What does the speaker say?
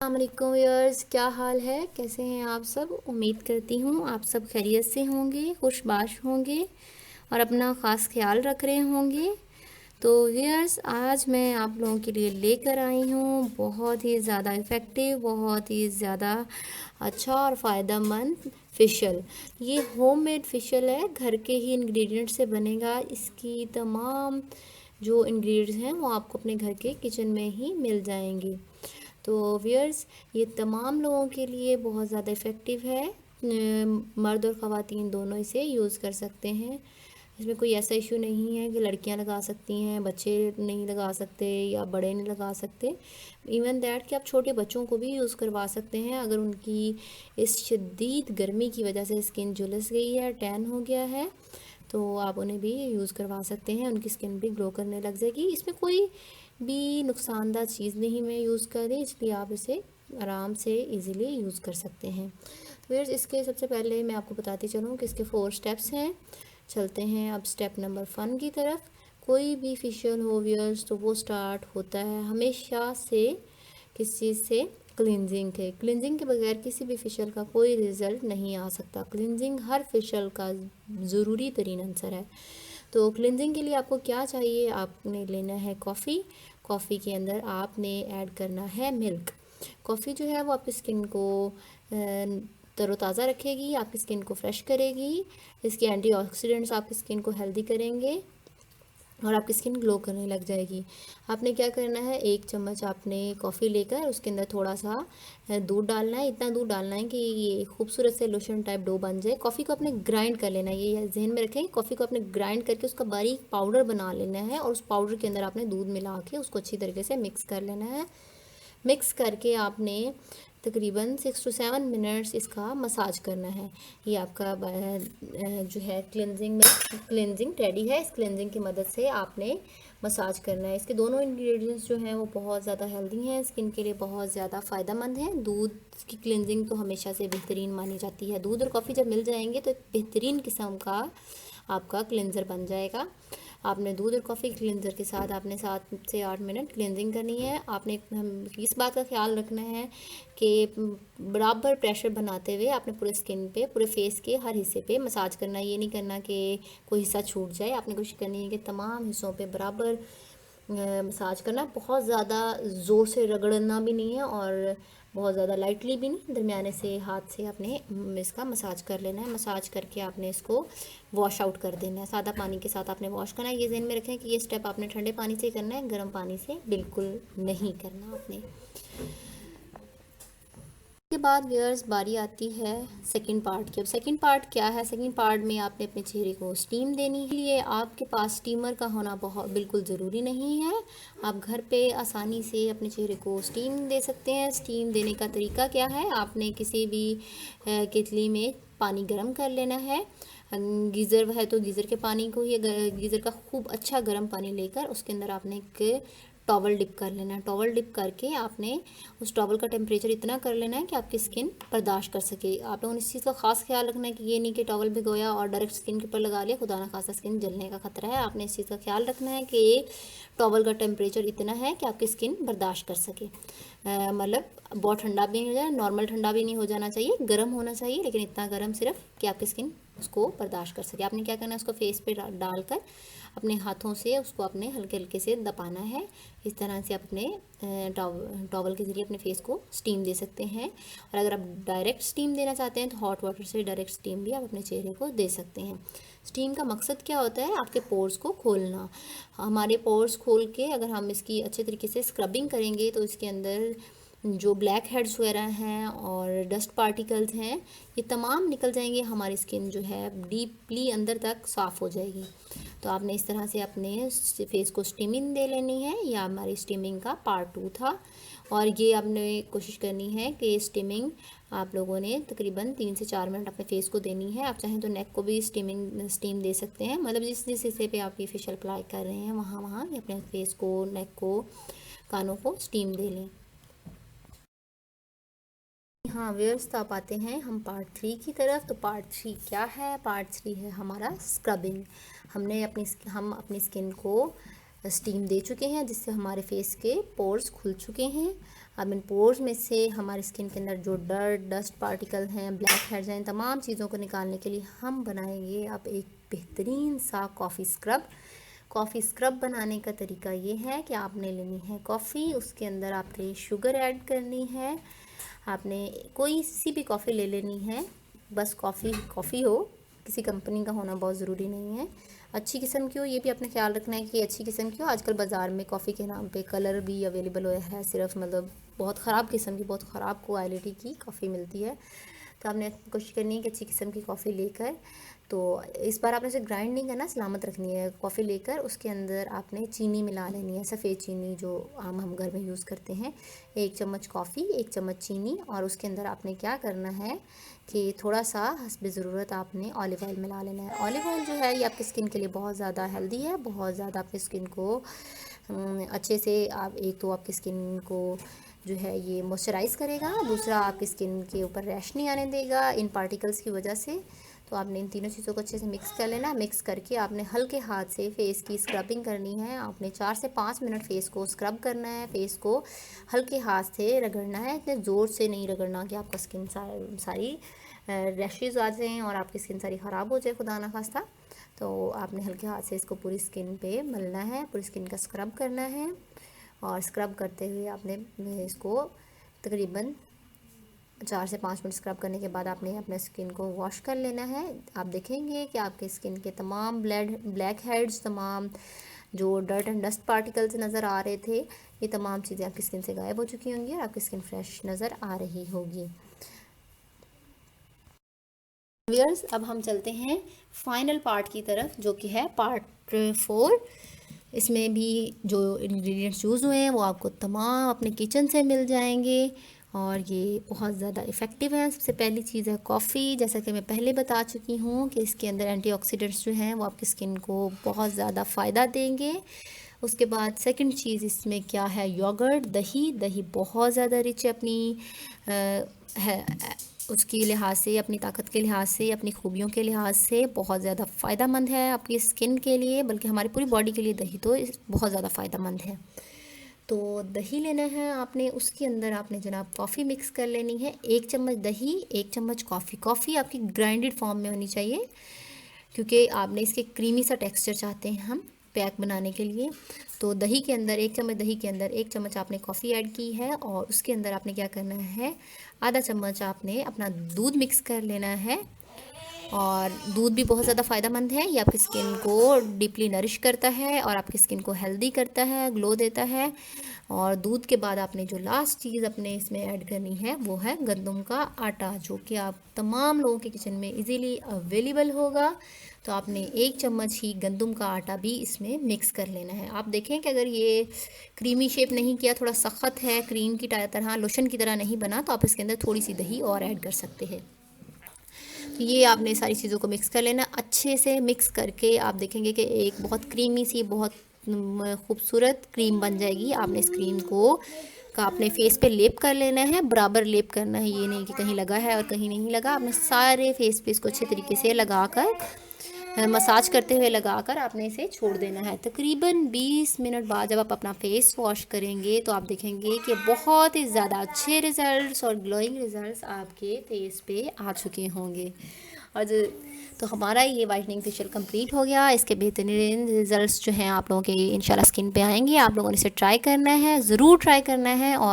अस्सलामुअलैकुम व्यूअर्स, क्या हाल है? कैसे हैं आप सब? उम्मीद करती हूँ आप सब खैरियत से होंगे, खुशबाश होंगे और अपना ख़ास ख्याल रख रहे होंगे। तो व्यूअर्स, आज मैं आप लोगों के लिए लेकर आई हूँ बहुत ही ज़्यादा इफ़ेक्टिव, बहुत ही ज़्यादा अच्छा और फ़ायदेमंद फ़ेशियल। ये होममेड फ़ेशियल है, घर के ही इंग्रेडिएंट से बनेगा। इसकी तमाम जो इंग्रेडिएंट्स हैं वो आपको अपने घर के किचन में ही मिल जाएंगे। तो व्यूअर्स, ये तमाम लोगों के लिए बहुत ज़्यादा इफ़ेक्टिव है। मर्द और ख़वातीन दोनों इसे यूज़ कर सकते हैं। इसमें कोई ऐसा इशू नहीं है कि लड़कियां लगा सकती हैं, बच्चे नहीं लगा सकते या बड़े नहीं लगा सकते। इवन दैट कि आप छोटे बच्चों को भी यूज़ करवा सकते हैं अगर उनकी इस शदीद गर्मी की वजह से स्किन झुलस गई है, टैन हो गया है, तो आप उन्हें भी यूज़ करवा सकते हैं। उनकी स्किन भी ग्लो करने लग जाएगी। इसमें कोई भी नुकसानदायक चीज़ नहीं मैं यूज़ कर रही, इसलिए आप इसे आराम से इजीली यूज़ कर सकते हैं। तो फिर इसके सबसे पहले मैं आपको बताती चलूँ कि इसके 4 स्टेप्स हैं। चलते हैं अब स्टेप नंबर 1 की तरफ। कोई भी फेशियल हो व्यूअर्स, तो वो स्टार्ट होता है हमेशा से किस चीज़ से? क्लिनजिंग के। क्लिनजिंग के बगैर किसी भी फेशियल का कोई रिज़ल्ट नहीं आ सकता। क्लिनजिंग हर फेशियल का ज़रूरी तरीन आंसर है। तो क्लिनजिंग के लिए आपको क्या चाहिए? आपने लेना है कॉफ़ी। कॉफ़ी के अंदर आपने ऐड करना है मिल्क। कॉफ़ी जो है वो आपकी स्किन को तरोताज़ा रखेगी, आपकी स्किन को फ्रेश करेगी। इसके एंटीऑक्सीडेंट्स आपकी स्किन को हेल्दी करेंगे और आपकी स्किन ग्लो करने लग जाएगी। आपने क्या करना है, 1 चम्मच आपने कॉफ़ी लेकर उसके अंदर थोड़ा सा दूध डालना है। इतना दूध डालना है कि ये खूबसूरत से लोशन टाइप डो बन जाए। कॉफ़ी को आपने ग्राइंड कर लेना है, ये जहन में रखें। कॉफ़ी को आपने ग्राइंड करके उसका बारीक पाउडर बना लेना है और उस पाउडर के अंदर आपने दूध मिला के उसको अच्छी तरीके से मिक्स कर लेना है। मिक्स करके आपने तकरीबन 6 to 7 मिनट्स इसका मसाज करना है। ये आपका जो है क्लिनजिंग रेडी है। इस क्लिनजिंग की मदद से आपने मसाज करना है। इसके दोनों इंग्रेडिएंट्स जो हैं वो बहुत ज़्यादा हेल्दी हैं, स्किन के लिए बहुत ज़्यादा फ़ायदेमंद हैं। दूध की क्लिनजिंग तो हमेशा से बेहतरीन मानी जाती है। दूध और कॉफ़ी जब मिल जाएंगे तो एक बेहतरीन किस्म का आपका क्लिनज़र बन जाएगा। आपने दूध और कॉफ़ी क्लिनज़र के साथ आपने 7 से 8 मिनट क्लिनजिंग करनी है। आपने इस बात का ख्याल रखना है कि बराबर प्रेशर बनाते हुए आपने पूरे स्किन पे, पूरे फेस के हर हिस्से पे मसाज करना है। ये नहीं करना कि कोई हिस्सा छूट जाए। आपने कोशिश करनी है कि तमाम हिस्सों पे बराबर मसाज करना। बहुत ज़्यादा ज़ोर से रगड़ना भी नहीं है और बहुत ज़्यादा लाइटली भी नहीं, दरमियाने से हाथ से आपने इसका मसाज कर लेना है। मसाज करके आपने इसको वॉश आउट कर देना है। सादा पानी के साथ आपने वॉश करना है। ये ज़हन में रखें कि ये स्टेप आपने ठंडे पानी से करना है, गर्म पानी से बिल्कुल नहीं करना आपने। के बाद व्यूअर्स, बारी आती है सेकंड पार्ट की। अब सेकंड पार्ट क्या है? सेकंड पार्ट में आपने अपने चेहरे को स्टीम देनी है। लिए आपके पास स्टीमर का होना बहुत बिल्कुल ज़रूरी नहीं है। आप घर पे आसानी से अपने चेहरे को स्टीम दे सकते हैं। स्टीम देने का तरीका क्या है? आपने किसी भी केतली में पानी गर्म कर लेना है। गीज़र है तो गीज़र के पानी को ही, गीज़र का खूब अच्छा गर्म पानी लेकर उसके अंदर आपने एक टॉवल डिप कर लेना है। टॉवल डिप करके आपने उस टॉवल का टेम्परेचर इतना कर लेना है कि आपकी स्किन बर्दाश्त कर सके। आप लोगों ने इस चीज़ का खास ख्याल रखना है कि ये नहीं कि टॉवल भिगोया और डायरेक्ट स्किन के ऊपर लगा लिया, खुदा ना खासा स्किन जलने का खतरा है। आपने इस चीज़ का ख्याल रखना है कि टॉवल का टेम्परेचर इतना है कि आपकी स्किन बर्दाश्त कर सके। मतलब बहुत ठंडा भी नहीं हो जाए, नॉर्मल ठंडा भी नहीं हो जाना चाहिए, गर्म होना चाहिए, लेकिन इतना गर्म सिर्फ कि आपकी स्किन उसको बर्दाश्त कर सके। आपने क्या करना है, उसको फेस पे डालकर अपने हाथों से उसको अपने हल्के हल्के से दबाना है। इस तरह से आप अपने टॉवल के ज़रिए अपने फेस को स्टीम दे सकते हैं। और अगर आप डायरेक्ट स्टीम देना चाहते हैं तो हॉट वाटर से डायरेक्ट स्टीम भी आप अपने चेहरे को दे सकते हैं। स्टीम का मकसद क्या होता है? आपके पोर्स को खोलना। हमारे पोर्स खोल के अगर हम इसकी अच्छे तरीके से स्क्रबिंग करेंगे तो इसके अंदर जो ब्लैक हेड्स वगैरह हैं और डस्ट पार्टिकल्स हैं, ये तमाम निकल जाएंगे। हमारी स्किन जो है डीपली अंदर तक साफ़ हो जाएगी। तो आपने इस तरह से अपने फेस को स्टीमिंग दे लेनी है। यह हमारी स्टीमिंग का पार्ट 2 था और ये आपने कोशिश करनी है कि स्टीमिंग आप लोगों ने तकरीबन 3 से 4 मिनट अपने फेस को देनी है। आप चाहें तो नेक को भी स्टीम दे सकते हैं। मतलब जिस जिस हिस्से पे आप ये फेशियल अप्लाई कर रहे हैं वहाँ वहाँ अपने फेस को, नेक को, कानों को स्टीम दे लें। हाँ व्यवस्था पाते हैं हम पार्ट 3 की तरफ। तो पार्ट 3 क्या है? पार्ट 3 है हमारा स्क्रबिंग। हम अपनी स्किन को स्टीम दे चुके हैं जिससे हमारे फेस के पोर्स खुल चुके हैं। अब इन पोर्स में से हमारी स्किन के अंदर जो डस्ट पार्टिकल हैं, ब्लैक हेड्स हैं, इन तमाम चीज़ों को निकालने के लिए हम बनाएंगे अब एक बेहतरीन सा कॉफ़ी स्क्रब। कॉफ़ी स्क्रब बनाने का तरीका ये है कि आपने लेनी है कॉफ़ी, उसके अंदर आपने शुगर ऐड करनी है। आपने कोई सी भी कॉफ़ी ले लेनी है, बस कॉफ़ी हो, किसी कंपनी का होना बहुत ज़रूरी नहीं है, अच्छी किस्म की हो। ये भी अपने ख्याल रखना है कि अच्छी किस्म की हो। आजकल बाज़ार में कॉफ़ी के नाम पे कलर भी अवेलेबल है, सिर्फ मतलब बहुत ख़राब किस्म की, बहुत ख़राब क्वालिटी की कॉफ़ी मिलती है। तो आपने कोशिश करनी है कि अच्छी किस्म की कॉफ़ी लेकर, तो इस बार आपने उसे ग्राइंड नहीं करना, सलामत रखनी है। कॉफ़ी लेकर उसके अंदर आपने चीनी मिला लेनी है, सफ़ेद चीनी जो आम हम घर में यूज़ करते हैं। 1 चम्मच कॉफ़ी, 1 चम्मच चीनी, और उसके अंदर आपने क्या करना है कि थोड़ा सा हस्बे ज़रूरत आपने ऑलिव ऑयल मिला लेना है। ऑलिव ऑयल जो है ये आपकी स्किन के लिए बहुत ज़्यादा हेल्दी है, बहुत ज़्यादा आपकी स्किन को अच्छे से, आप एक तो आपकी स्किन को जो है ये मॉइस्चराइज़ करेगा, दूसरा आपकी स्किन के ऊपर रैश नहीं आने देगा इन पार्टिकल्स की वजह से। तो आपने इन तीनों चीज़ों को अच्छे से मिक्स कर लेना। मिक्स करके आपने हल्के हाथ से फेस की स्क्रबिंग करनी है। आपने 4 से 5 मिनट फेस को स्क्रब करना है, फेस को हल्के हाथ से रगड़ना है, इतने ज़ोर से नहीं रगड़ना कि आपका स्किन सारी रैशेज़ आ जाएँ और आपकी स्किन सारी ख़राब हो जाए, खुदा ना खास्ता। तो आपने हल्के हाथ से इसको पूरी स्किन पे मलना है, पूरी स्किन का स्क्रब करना है, और स्क्रब करते हुए आपने इसको तकरीबन 4 से 5 मिनट स्क्रब करने के बाद आपने अपने स्किन को वॉश कर लेना है। आप देखेंगे कि आपके स्किन के तमाम ब्लैक हेड्स, तमाम जो डर्ट एंड डस्ट पार्टिकल्स नज़र आ रहे थे, ये तमाम चीज़ें आपकी स्किन से गायब हो चुकी होंगी और आपकी स्किन फ्रेश नज़र आ रही होगी। व्यूअर्स, अब हम चलते हैं फाइनल पार्ट की तरफ, जो कि है पार्ट 4। इसमें भी जो इंग्रेडिएंट्स यूज़ हुए हैं वो आपको तमाम अपने किचन से मिल जाएंगे और ये बहुत ज़्यादा इफ़ेक्टिव है। सबसे पहली चीज़ है कॉफ़ी। जैसा कि मैं पहले बता चुकी हूँ कि इसके अंदर एंटीऑक्सीडेंट्स जो हैं वो आपकी स्किन को बहुत ज़्यादा फ़ायदा देंगे। उसके बाद सेकंड चीज़ इसमें क्या है, योगर्ट, दही बहुत ज़्यादा रिच है अपनी है उसकी लिहाज से, अपनी ताकत के लिहाज से, अपनी खूबियों के लिहाज से बहुत ज़्यादा फ़ायदा मंद है आपकी स्किन के लिए, बल्कि हमारी पूरी बॉडी के लिए दही तो बहुत ज़्यादा फ़ायदा मंद है। तो दही लेना है आपने, उसके अंदर आपने जनाब कॉफ़ी मिक्स कर लेनी है। 1 चम्मच दही, 1 चम्मच कॉफ़ी आपकी ग्राइंडेड फॉर्म में होनी चाहिए, क्योंकि आपने इसके क्रीमी सा टेक्सचर चाहते हैं हम पैक बनाने के लिए। तो दही के अंदर 1 चम्मच दही के अंदर 1 चम्मच आपने कॉफ़ी ऐड की है, और उसके अंदर आपने क्या करना है, आधा चम्मच आपने अपना दूध मिक्स कर लेना है। और दूध भी बहुत ज़्यादा फ़ायदेमंद है, ये आपकी स्किन को डीपली नरिश करता है और आपकी स्किन को हेल्दी करता है, ग्लो देता है। और दूध के बाद आपने जो लास्ट चीज़ अपने इसमें ऐड करनी है वो है गंदम का आटा, जो कि आप तमाम लोगों के किचन में इजीली अवेलेबल होगा। तो आपने 1 चम्मच ही गंदम का आटा भी इसमें मिक्स कर लेना है। आप देखें कि अगर ये क्रीमी शेप नहीं किया, थोड़ा सख्त है, क्रीम की तरह, लोशन की तरह नहीं बना, तो आप इसके अंदर थोड़ी सी दही और ऐड कर सकते हैं। तो ये आपने सारी चीज़ों को मिक्स कर लेना। अच्छे से मिक्स करके आप देखेंगे कि एक बहुत क्रीमी सी, बहुत खूबसूरत क्रीम बन जाएगी। आपने इस क्रीम को अपने फेस पे लेप कर लेना है, बराबर लेप करना है, ये नहीं कि कहीं लगा है और कहीं नहीं लगा। आपने सारे फेस पे इसको अच्छे तरीके से लगाकर, मसाज करते हुए लगाकर आपने इसे छोड़ देना है। तकरीबन 20 मिनट बाद जब आप अपना फेस वॉश करेंगे तो आप देखेंगे कि बहुत ही ज़्यादा अच्छे रिज़ल्ट्स और ग्लोइंग रिज़ल्ट्स आपके फेस पे आ चुके होंगे। और तो हमारा ये वाइटनिंग फेशियल कंप्लीट हो गया। इसके बेहतरीन रिज़ल्ट्स जो हैं आप लोगों के इंशाल्लाह स्किन पे आएंगे। आप लोगों ने इसे ट्राई करना है, ज़रूर ट्राई करना है। और